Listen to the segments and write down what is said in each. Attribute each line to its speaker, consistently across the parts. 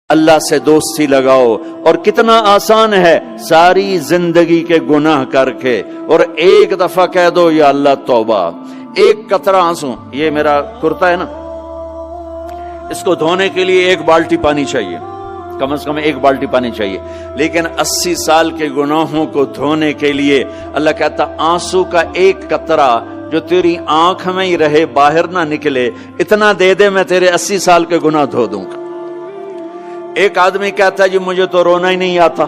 Speaker 1: اللہ سے دوستی لگاؤ. اور کتنا آسان ہے ساری زندگی کے گناہ کر کے اور ایک دفعہ کہہ دو یا اللہ توبہ. ایک قطرہ آنسو، یہ میرا کرتا ہے نا، اس کو دھونے کے لیے 1 بالٹی پانی چاہیے، کم از کم 1 بالٹی پانی چاہیے. لیکن 80 سال کے گناہوں کو دھونے کے لیے اللہ کہتا آنسو کا 1 قطرہ جو تیری آنکھ میں ہی رہے، باہر نہ نکلے، اتنا دے دے میں تیرے 80 سال کے گناہ دھو دوں گا. ایک آدمی کہتا ہے جی مجھے تو رونا ہی نہیں آتا.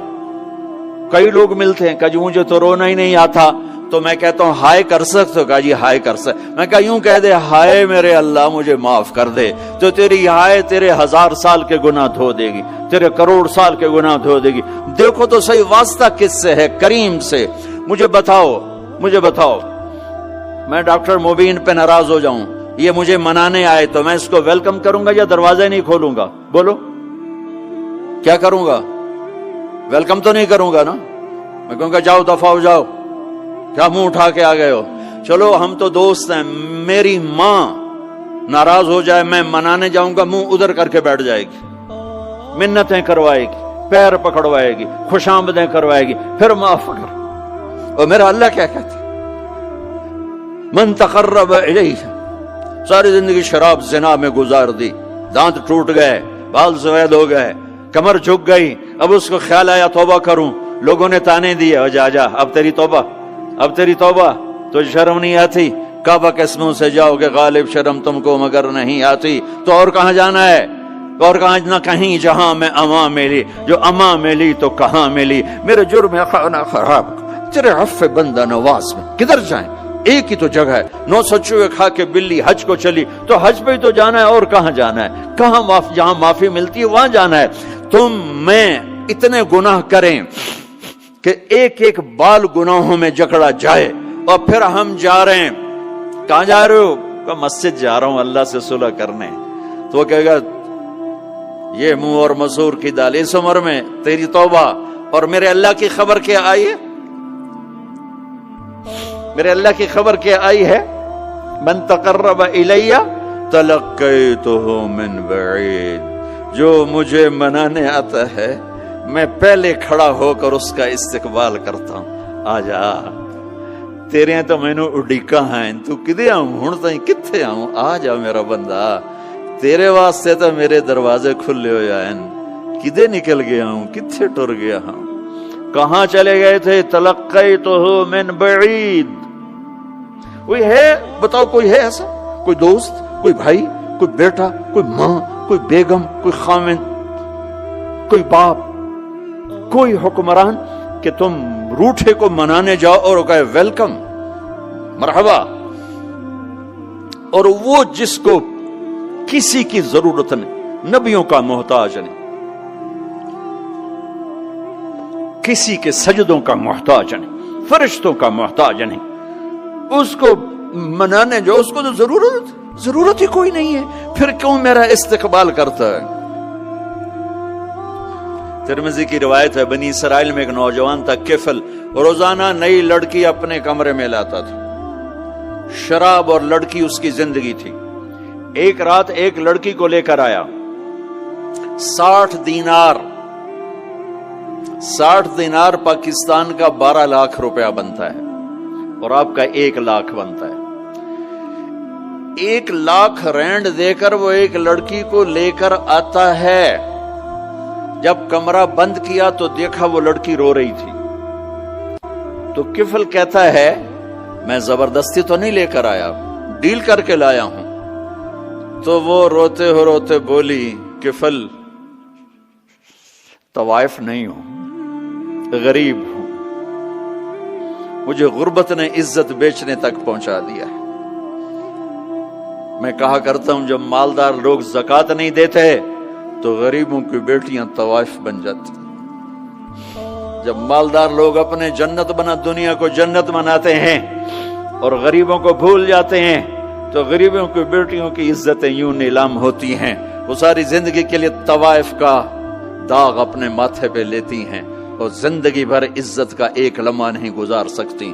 Speaker 1: کئی لوگ ملتے ہیں کہ جی مجھے تو رونا ہی نہیں آتا. تو میں کہتا ہوں ہائے کر سکتے ہو؟ کہا جی ہائے کر سکتے. میں کہا یوں کہہ دے ہائے میرے اللہ مجھے معاف کر دے، تو تیری ہائے تیرے 1000 سال کے گناہ دھو دے گی، تیرے کروڑ سال کے گناہ دھو دے گی. دیکھو تو صحیح واسطہ کس سے ہے؟ کریم سے. مجھے بتاؤ میں ڈاکٹر مبین پہ ناراض ہو جاؤں، یہ مجھے منانے آئے تو میں اس کو ویلکم کروں گا یا دروازہ نہیں کھولوں گا؟ بولو کیا کروں گا؟ ویلکم تو نہیں کروں گا نا. میں کہوں گا جاؤ دفعہ ہو جاؤ، کیا منہ اٹھا کے آ گئے ہو؟ چلو ہم تو دوست ہیں. میری ماں ناراض ہو جائے میں منانے جاؤں گا، منہ ادھر کر کے بیٹھ جائے گی، منتیں کروائے گی، پیر پکڑوائے گی، خوشامدیں کروائے گی، پھر معاف کر. اور میرا اللہ کیا کہتا ہے؟ من تقرب الیہ. ساری زندگی شراب زنا میں گزار دی، دانت ٹوٹ گئے، بال سفید ہو گئے، کمر جھک گئی. اب اس کو خیال آیا توبہ کروں، لوگوں نے تانے دیے جا اب تیری توبہ تو شرم نہیں آتی؟ کعبہ کس منہ سے جاؤ گے غالب شرم تم کو مگر نہیں آتی. تو اور کہاں جانا ہے؟ اور کہاں نہ کہیں جہاں میں اماں ملی، جو اماں ملی تو کہاں ملی. میرے جرم خانہ خراب تیرے عفو بندہ نواز میں کدھر جائیں؟ ایک ہی تو جگہ ہے. 900 چوہے کھا کے بلی حج کو چلی، تو حج پہ ہی تو جانا ہے، اور کہاں جانا ہے؟ جہاں معافی ملتی ہے وہاں جانا ہے. تم میں اتنے گناہ کریں کہ ایک بال گناہوں میں جکڑا جائے، اور پھر ہم جا رہے ہیں. کہاں جا رہے ہو؟ کہ مسجد جا رہا ہوں اللہ سے صلح کرنے. تو وہ کہے گا یہ منہ اور مسور کی دال، اس عمر میں تیری توبہ. اور میرے اللہ کی خبر کیا آئی ہے؟ میرے اللہ کی خبر کیا آئی ہے؟ من تقرب الیہ تلقیتہ من بعید. جو مجھے منانے آتا ہے میں پہلے کھڑا ہو کر اس کا استقبال کرتا ہوں. آجا تیرے تو مینو اڈیکا ہیں، تو کدے آؤں ہوں تھی کتھے آؤں؟ آ جا میرا بندہ، تیرے واسطے تو میرے دروازے کھلے ہوئے ہیں. کدے نکل گیا ہوں، کتھے ٹر گیا ہوں، کہاں چلے گئے تھے؟ تلقیتہ من بعید. کوئی ہے بتاؤ، کوئی ہے ایسا؟ کوئی دوست، کوئی بھائی، کوئی بیٹا، کوئی ماں، کوئی بیگم، کوئی خامن، کوئی باپ، کوئی حکمران کہ تم روٹھے کو منانے جاؤ اور کہے ویلکم مرحبا؟ اور وہ جس کو کسی کی ضرورت نہیں، نبیوں کا محتاج نہیں، کسی کے سجدوں کا محتاج نہیں، فرشتوں کا محتاج نہیں، اس کو منانے جو اس کو تو ضرورت ہی کوئی نہیں ہے، پھر کیوں میرا استقبال کرتا ہے؟ ترمذی کی روایت ہے، بنی اسرائیل میں ایک نوجوان تھا کفل، روزانہ نئی لڑکی اپنے کمرے میں لاتا تھا. شراب اور لڑکی اس کی زندگی تھی. ایک رات ایک لڑکی کو لے کر آیا. 60 دینار پاکستان کا 12 لاکھ روپیہ بنتا ہے، اور آپ کا 1 لاکھ بنتا ہے. 1 لاکھ رینڈ دے کر وہ ایک لڑکی کو لے کر آتا ہے. جب کمرہ بند کیا تو دیکھا وہ لڑکی رو رہی تھی. تو کفل کہتا ہے میں زبردستی تو نہیں لے کر آیا، ڈیل کر کے لایا ہوں. تو وہ روتے بولی کفل طوائف نہیں ہوں، غریب ہوں، مجھے غربت نے عزت بیچنے تک پہنچا دیا ہے. میں کہا کرتا ہوں جب مالدار لوگ زکوٰۃ نہیں دیتے تو غریبوں کی بیٹیاں طوائف بن جاتی. جب مالدار لوگ اپنے جنت بنا دنیا کو جنت بناتے ہیں اور غریبوں کو بھول جاتے ہیں تو غریبوں کی بیٹیوں کی عزتیں یوں نیلام ہوتی ہیں. وہ ساری زندگی کے لیے طوائف کا داغ اپنے ماتھے پہ لیتی ہیں اور زندگی بھر عزت کا ایک لمحہ نہیں گزار سکتی.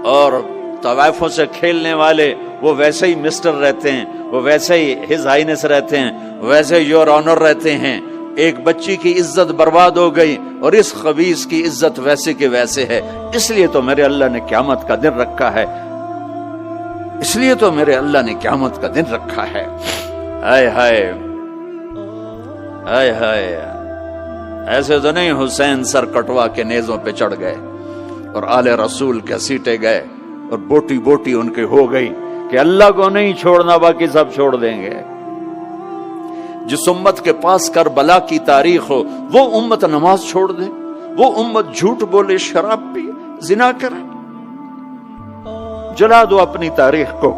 Speaker 1: اور طوائفوں سے کھیلنے والے وہ ویسے ہی مسٹر رہتے ہیں، وہ ویسے ہی ہز ہائنس رہتے ہیں، ویسے یور آنر رہتے ہیں. ایک بچی کی عزت برباد ہو گئی اور اس خبیث کی عزت ویسے کے ویسے ہے، اس لیے تو میرے اللہ نے قیامت کا دن رکھا ہے، اس لیے تو میرے اللہ نے قیامت کا دن رکھا ہے۔ ہائے ہائے ہائے ہائے، ایسے تو نہیں حسین سر کٹوا کے نیزوں پہ چڑھ گئے اور آل رسول کے سیٹے گئے اور بوٹی بوٹی ان کی ہو گئی کہ اللہ کو نہیں چھوڑنا باقی سب چھوڑ دیں گے۔ جس امت کے پاس کربلا کی تاریخ ہو وہ امت نماز چھوڑ دے، وہ امت جھوٹ بولے، شراب پی، زنا کرے۔ جلا دو اپنی تاریخ کو،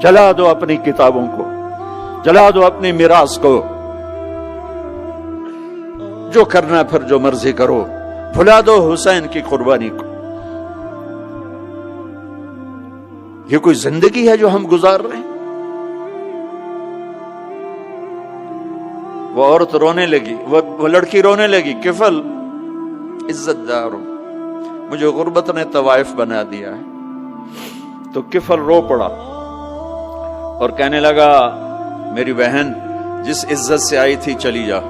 Speaker 1: جلا دو اپنی کتابوں کو، جلا دو اپنی میراث کو، جو کرنا پھر جو مرضی کرو، بھلا دو حسین کی قربانی کو۔ یہ کوئی زندگی ہے جو ہم گزار رہے ہیں؟ وہ عورت رونے لگی، وہ لڑکی رونے لگی، کفل عزت دار ہوں، مجھے غربت نے طوائف بنا دیا ہے۔ تو کفل رو پڑا اور کہنے لگا میری بہن جس عزت سے آئی تھی چلی جا،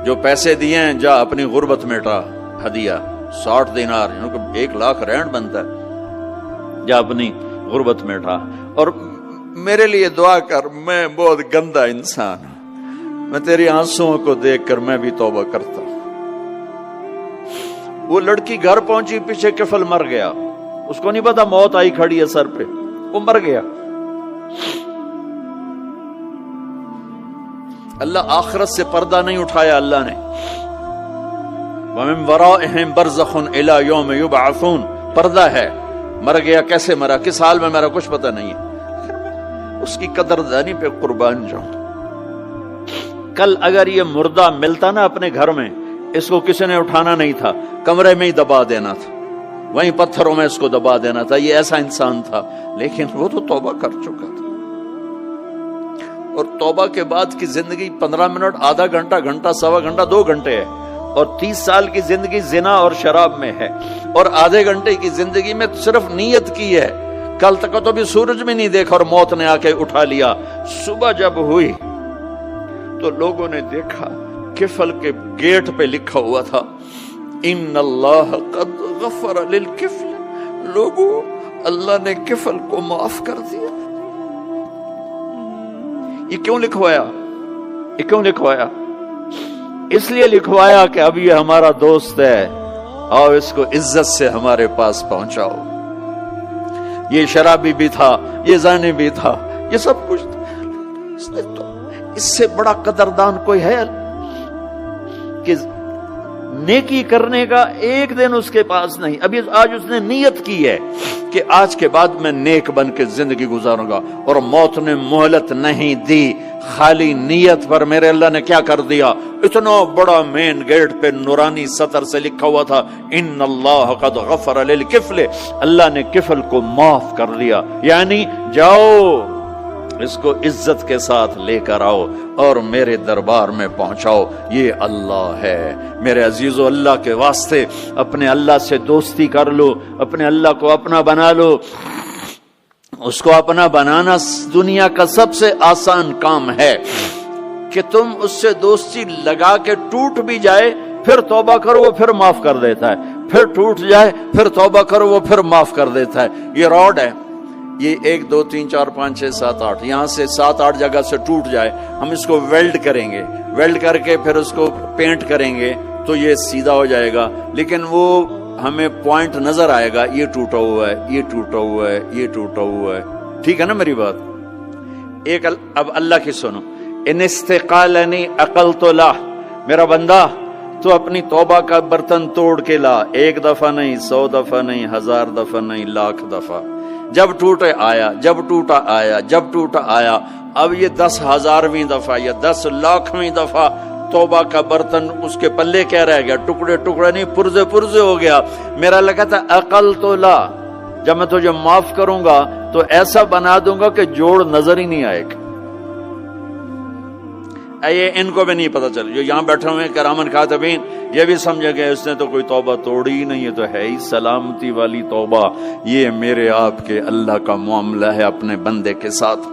Speaker 1: جو پیسے دیے ہیں جا اپنی غربت مٹا، ہدیہ 60 دینار، 1 لاکھ رینڈ بنتا ہے، جا اپنی غربت مٹا اور میرے لیے دعا کر، میں بہت گندا انسان ہوں، میں تیری آنسوؤں کو دیکھ کر میں بھی توبہ کرتا ہوں۔ وہ لڑکی گھر پہنچی، پیچھے کفل مر گیا، اس کو نہیں پتا موت آئی کھڑی ہے سر پہ، وہ مر گیا۔ اللہ آخرت سے پردہ نہیں اٹھایا اللہ نے۔ وَمِن وَرَائِهِمْ بَرْزَخٌ إِلَى يَوْمِ يُبْعَثُونَ، پردہ ہے، مر گیا، کیسے مرا، کس حال میں مرا، کچھ پتہ نہیں ہے، اس کی قدردانی پہ قربان جاؤں۔ کل اگر یہ مردہ ملتا نا اپنے گھر میں، اس کو کسی نے اٹھانا نہیں تھا، کمرے میں ہی دبا دینا تھا، وہیں پتھروں میں اس کو دبا دینا تھا، یہ ایسا انسان تھا، لیکن وہ تو توبہ کر چکا تھا۔ اور توبہ کے بعد کی زندگی 15 منٹ، آدھا گھنٹہ، گھنٹہ، سوا گھنٹہ، 2 گھنٹے ہے، اور 30 سال کی زندگی زنا اور شراب میں ہے، اور آدھے گھنٹے کی زندگی میں صرف نیت کی ہے۔ کل تک تو بھی سورج میں نہیں دیکھا اور موت نے آ کے اٹھا لیا۔ صبح جب ہوئی تو لوگوں نے دیکھا کفل کے گیٹ پہ لکھا ہوا تھا ان اللہ قد غفر للکفل، لوگوں اللہ نے کفل کو معاف کر دیا۔ یہ کیوں لکھوایا؟ یہ کیوں لکھوایا؟ اس لیے لکھوایا کہ اب یہ ہمارا دوست ہے، اور اس کو عزت سے ہمارے پاس پہنچاؤ۔ یہ شرابی بھی تھا، یہ زانی بھی تھا، یہ سب کچھ تھا۔ اس سے بڑا قدردان کوئی ہے کہ نیکی کرنے کا ایک دن اس کے پاس نہیں؟ ابھی آج اس نے نیت کی ہے کہ آج کے بعد میں نیک بن کے زندگی گزاروں گا، اور موت نے مہلت نہیں دی، خالی نیت پر میرے اللہ نے کیا کر دیا، اتنا بڑا مین گیٹ پہ نورانی سطر سے لکھا ہوا تھا ان اللہ قد غفر للکفل، اللہ نے کفل کو معاف کر دیا۔ یعنی جاؤ اس کو عزت کے ساتھ لے کر آؤ اور میرے دربار میں پہنچاؤ، یہ اللہ ہے۔ میرے عزیزو، اللہ کے واسطے اپنے اللہ سے دوستی کر لو، اپنے اللہ کو اپنا بنا لو۔ اس کو اپنا بنانا دنیا کا سب سے آسان کام ہے کہ تم اس سے دوستی لگا کے ٹوٹ بھی جائے پھر توبہ کرو وہ پھر معاف کر دیتا ہے، پھر ٹوٹ جائے پھر توبہ کرو وہ پھر معاف کر دیتا ہے۔ یہ راڈ ہے، یہ 1 2 3 4 5 6 7 8 یہاں سے 7 8 جگہ سے ٹوٹ جائے، ہم اس کو ویلڈ کریں گے، ویلڈ کر کے پھر اس کو پینٹ کریں گے تو یہ سیدھا ہو جائے گا، لیکن وہ ہمیں پوائنٹ نظر آئے گا، یہ ٹوٹا ہوا ہے، یہ ٹوٹا ہوا ہے، یہ ٹوٹا ہوا ہے۔ ٹھیک ہے نا میری بات؟ ایک اب اللہ کی سنو، ان استقالنی عقلت لا، میرا بندہ تو اپنی توبہ کا برتن توڑ کے لا، 1 دفعہ نہیں، 100 دفعہ نہیں، 1000 دفعہ نہیں، 1,00,000 دفعہ۔ جب ٹوٹے آیا، جب ٹوٹا آیا، جب ٹوٹا آیا، اب یہ 10,000ویں دفعہ یا 10,00,000ویں دفعہ توبہ کا برتن اس کے پلے کیا رہ گیا؟ ٹکڑے ٹکڑے نہیں، پرزے پرزے ہو گیا۔ میرا لگا تھا عقل تو لا، جب میں تجھے معاف کروں گا تو ایسا بنا دوں گا کہ جوڑ نظر ہی نہیں آئے گا۔ یہ ان کو بھی نہیں پتا چل، جو یہاں بیٹھے ہوئے کرامن کاتبین یہ بھی سمجھے گئے اس نے تو کوئی توبہ توڑی ہی نہیں، ہے تو ہے ہی سلامتی والی توبہ۔ یہ میرے آپ کے اللہ کا معاملہ ہے اپنے بندے کے ساتھ۔